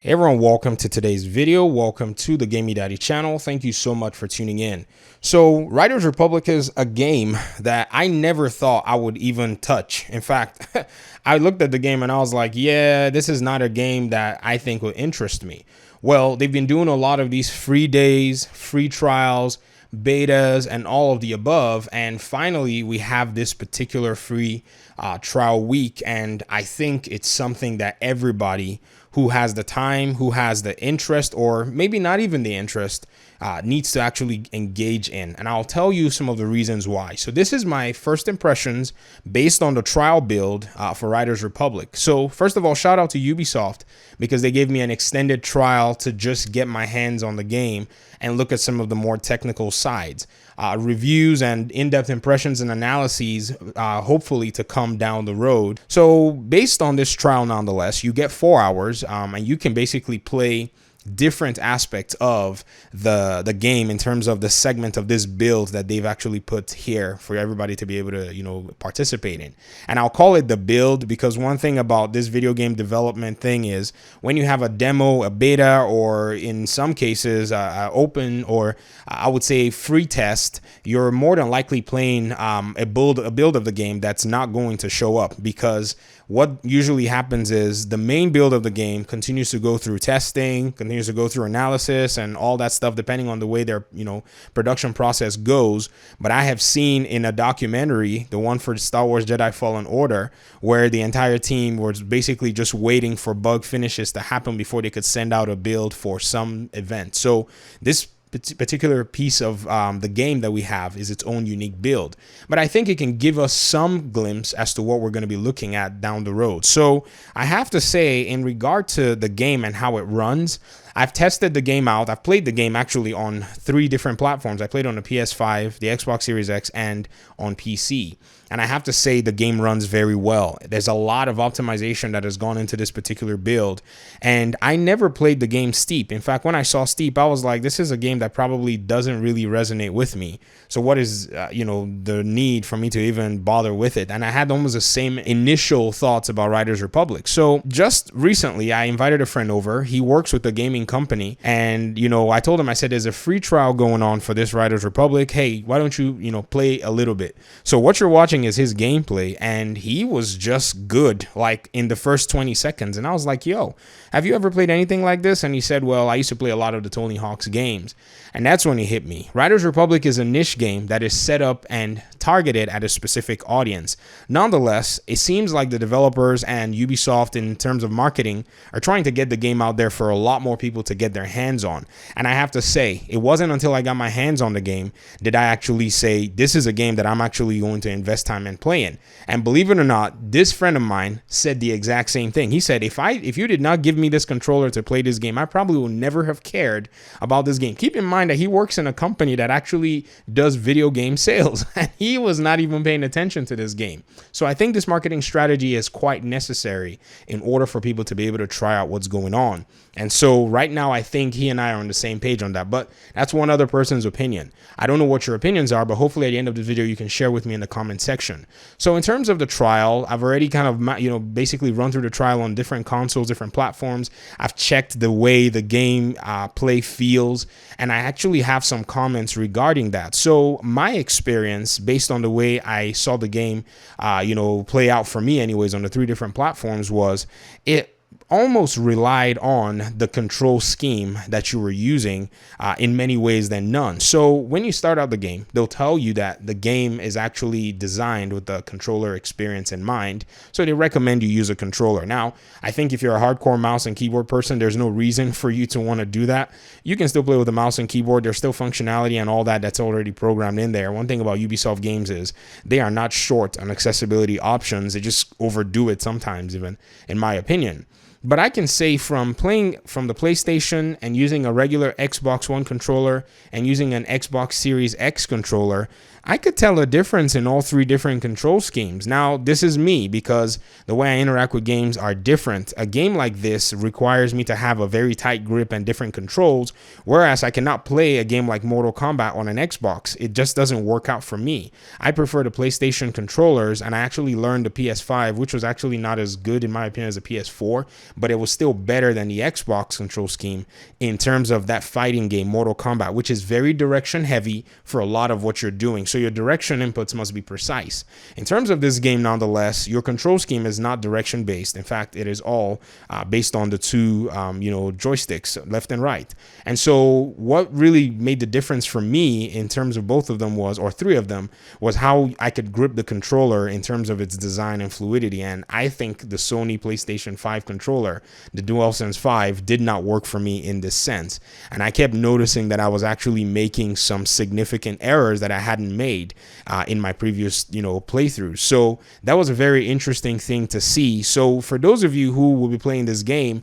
Hey everyone, welcome to today's video. Welcome to the Gaming Daddy channel. Thank you so much for tuning in. So Riders Republic is a game that I never thought I would even touch. In fact, I looked at the game and I was like, yeah, this is not a game that I think would interest me. Well, they've been doing a lot of these free days, free trials, betas, and all of the above. And finally, we have this particular free trial week. And I think it's something that everybody who has the time, who has the interest, or maybe not even the interest, needs to actually engage in. And I'll tell you some of the reasons why. So this is my first impressions based on the trial build for Riders Republic. So first of all, shout out to Ubisoft because they gave me an extended trial to just get my hands on the game and look at some of the more technical sides. Reviews and in-depth impressions and analyses, hopefully to come down the road. So based on this trial, nonetheless, you get 4 hours and you can basically play different aspects of the game in terms of the segment of this build that they've actually put here for everybody to be able to participate in. And I'll call it the build because one thing about this video game development thing is when you have a demo, a beta, or in some cases open, or I would say free test, you're more than likely playing a build of the game that's not going to show up, because what usually happens is the main build of the game continues to go through testing, continues to go through analysis and all that stuff, depending on the way their production process goes. But I have seen in a documentary, the one for Star Wars Jedi Fallen Order, where the entire team was basically just waiting for bug finishes to happen before they could send out a build for some event. So this particular piece of the game that we have is its own unique build, but I think it can give us some glimpse as to what we're going to be looking at down the road. So I have to say, in regard to the game and how it runs, I've tested the game out. I've played the game actually on 3 different platforms. I played on the PS5, the Xbox Series X, and on PC. And I have to say the game runs very well. There's a lot of optimization that has gone into this particular build. And I never played the game Steep. In fact, when I saw Steep, I was like, this is a game that probably doesn't really resonate with me. So what is, the need for me to even bother with it? And I had almost the same initial thoughts about Riders Republic. So just recently, I invited a friend over. He works with a gaming company. And, I told him, I said, there's a free trial going on for this Riders Republic. Hey, why don't you, play a little bit? So what you're watching is his gameplay, and he was just good, like in the first 20 seconds. And I was like, yo, have you ever played anything like this? And he said, well, I used to play a lot of the Tony Hawk's games. And that's when it hit me. Riders Republic is a niche game that is set up and targeted at a specific audience. Nonetheless, it seems like the developers and Ubisoft, in terms of marketing, are trying to get the game out there for a lot more people to get their hands on. And I have to say, it wasn't until I got my hands on the game did I actually say, this is a game that I'm actually going to invest time in playing. And believe it or not, this friend of mine said the exact same thing. He said, if you did not give me this controller to play this game, I probably would never have cared about this game. Keep in mind that he works in a company that actually does video game sales, and he was not even paying attention to this game. So I think this marketing strategy is quite necessary in order for people to be able to try out what's going on. And so right now, I think he and I are on the same page on that, but that's one other person's opinion. I don't know what your opinions are, but hopefully at the end of this video, you can share with me in the comment section. So in terms of the trial, I've already kind of, basically run through the trial on different consoles, different platforms. I've checked the way the game play feels, and I actually have some comments regarding that. So my experience, based on the way I saw the game, play out for me anyways on the 3 different platforms, was it almost relied on the control scheme that you were using in many ways than none. So when you start out the game, they'll tell you that the game is actually designed with the controller experience in mind. So they recommend you use a controller. Now, I think if you're a hardcore mouse and keyboard person, there's no reason for you to want to do that. You can still play with a mouse and keyboard. There's still functionality and all that's already programmed in there. One thing about Ubisoft games is they are not short on accessibility options. They just overdo it sometimes, even, in my opinion. But I can say from playing from the PlayStation and using a regular Xbox One controller and using an Xbox Series X controller, I could tell a difference in all 3 different control schemes. Now, this is me because the way I interact with games are different. A game like this requires me to have a very tight grip and different controls, whereas I cannot play a game like Mortal Kombat on an Xbox. It just doesn't work out for me. I prefer the PlayStation controllers, and I actually learned the PS5, which was actually not as good in my opinion as the PS4. but it was still better than the Xbox control scheme in terms of that fighting game, Mortal Kombat, which is very direction heavy for a lot of what you're doing. So your direction inputs must be precise. In terms of this game, nonetheless, your control scheme is not direction based. In fact, it is all based on the two, joysticks, left and right. And so what really made the difference for me in terms of both of them was, or three of them, was how I could grip the controller in terms of its design and fluidity. And I think the Sony PlayStation 5 controller, the DualSense 5, did not work for me in this sense. And I kept noticing that I was actually making some significant errors that I hadn't made in my previous, playthroughs. So that was a very interesting thing to see. So for those of you who will be playing this game,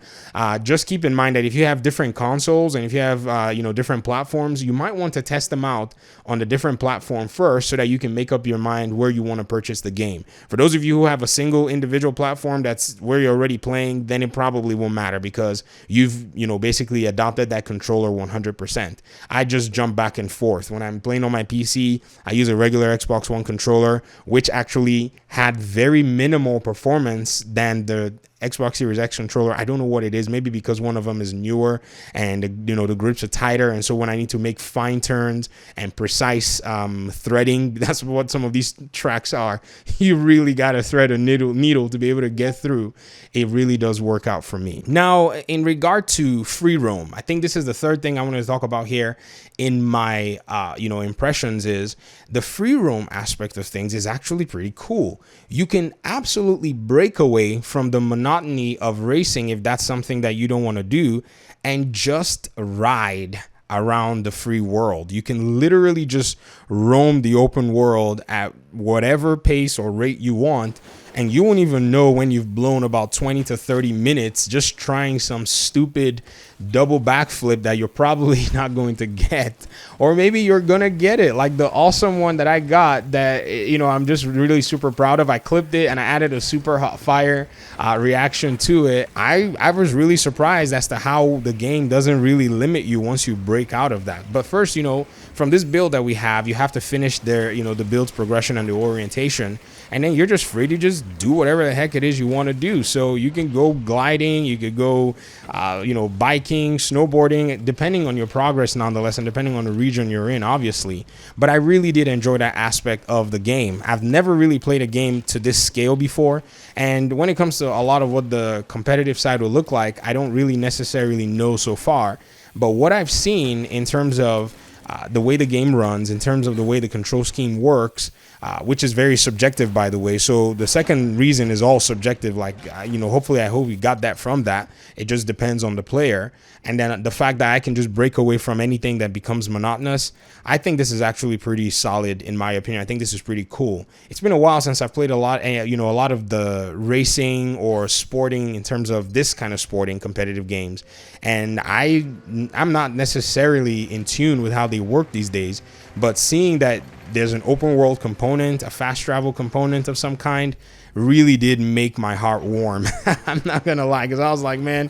just keep in mind that if you have different consoles and if you have, different platforms, you might want to test them out on the different platform first so that you can make up your mind where you want to purchase the game. For those of you who have a single individual platform that's where you're already playing, then it probably won't matter because you've, basically adopted that controller 100%. I just jump back and forth. When I'm playing on my PC, I use a regular Xbox One controller, which actually had very minimal performance than the Xbox Series X controller. I don't know what it is. Maybe because one of them is newer and the grips are tighter, and so when I need to make fine turns and precise threading, that's what some of these tracks are. You really got to thread a needle to be able to get through. It really does work out for me. Now, in regard to free roam, I think this is the third thing I want to talk about here in my impressions. Is the free roam aspect of things is actually pretty cool. You can absolutely break away from the monotony of racing if that's something that you don't want to do, and just ride around the free world. You can literally just roam the open world at whatever pace or rate you want, and you won't even know when you've blown about 20 to 30 minutes just trying some stupid double backflip that you're probably not going to get, or maybe you're gonna get it, like the awesome one that I got that I'm just really super proud of. I clipped it and I added a super hot fire reaction to it. I was really surprised as to how the game doesn't really limit you once you break out of that. But first, from this build that we have, you have to finish the build's progression and the orientation, and then you're just free to just do whatever the heck it is you want to do. So you can go gliding, you could go biking, snowboarding, depending on your progress nonetheless, and depending on the region you're in, obviously. But I really did enjoy that aspect of the game. I've never really played a game to this scale before, and when it comes to a lot of what the competitive side will look like, I don't really necessarily know so far. But what I've seen in terms of the way the game runs, in terms of the way the control scheme works, which is very subjective, by the way. So the second reason is all subjective. Hopefully I hope we got that from that. It just depends on the player. And then the fact that I can just break away from anything that becomes monotonous, I think this is actually pretty solid in my opinion. I think this is pretty cool. It's been a while since I've played a lot of the racing or sporting in terms of this kind of sporting competitive games. And I'm not necessarily in tune with how they work these days, but seeing that there's an open world component, a fast travel component of some kind, really did make my heart warm. I'm not gonna lie, because I was like, man,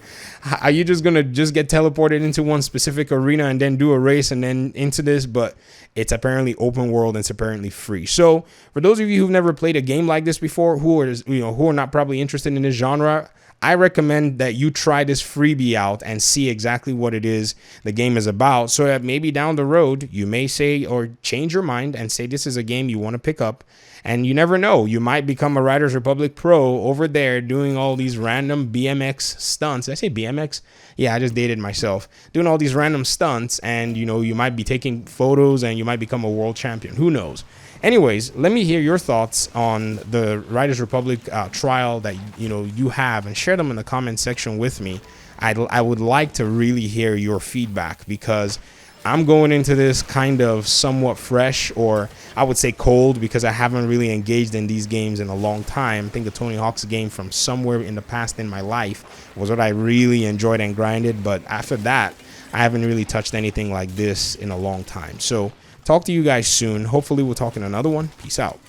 are you just gonna get teleported into one specific arena and then do a race and then into this? But it's apparently open world and it's apparently free. So for those of you who've never played a game like this before, who are not probably interested in this genre, I recommend that you try this freebie out and see exactly what it is the game is about, so that maybe down the road you may say or change your mind and say this is a game you want to pick up. And you never know, you might become a Riders Republic pro over there doing all these random BMX stunts. Did I say BMX? Yeah, I just dated myself. Doing all these random stunts, and you might be taking photos and you might become a world champion. Who knows? Anyways, let me hear your thoughts on the Riders Republic trial that you have, and share them in the comment section with me. I would like to really hear your feedback, because I'm going into this kind of somewhat fresh, or I would say cold, because I haven't really engaged in these games in a long time. I think the Tony Hawk's game from somewhere in the past in my life was what I really enjoyed and grinded, but after that, I haven't really touched anything like this in a long time. So talk to you guys soon. Hopefully we'll talk in another one. Peace out.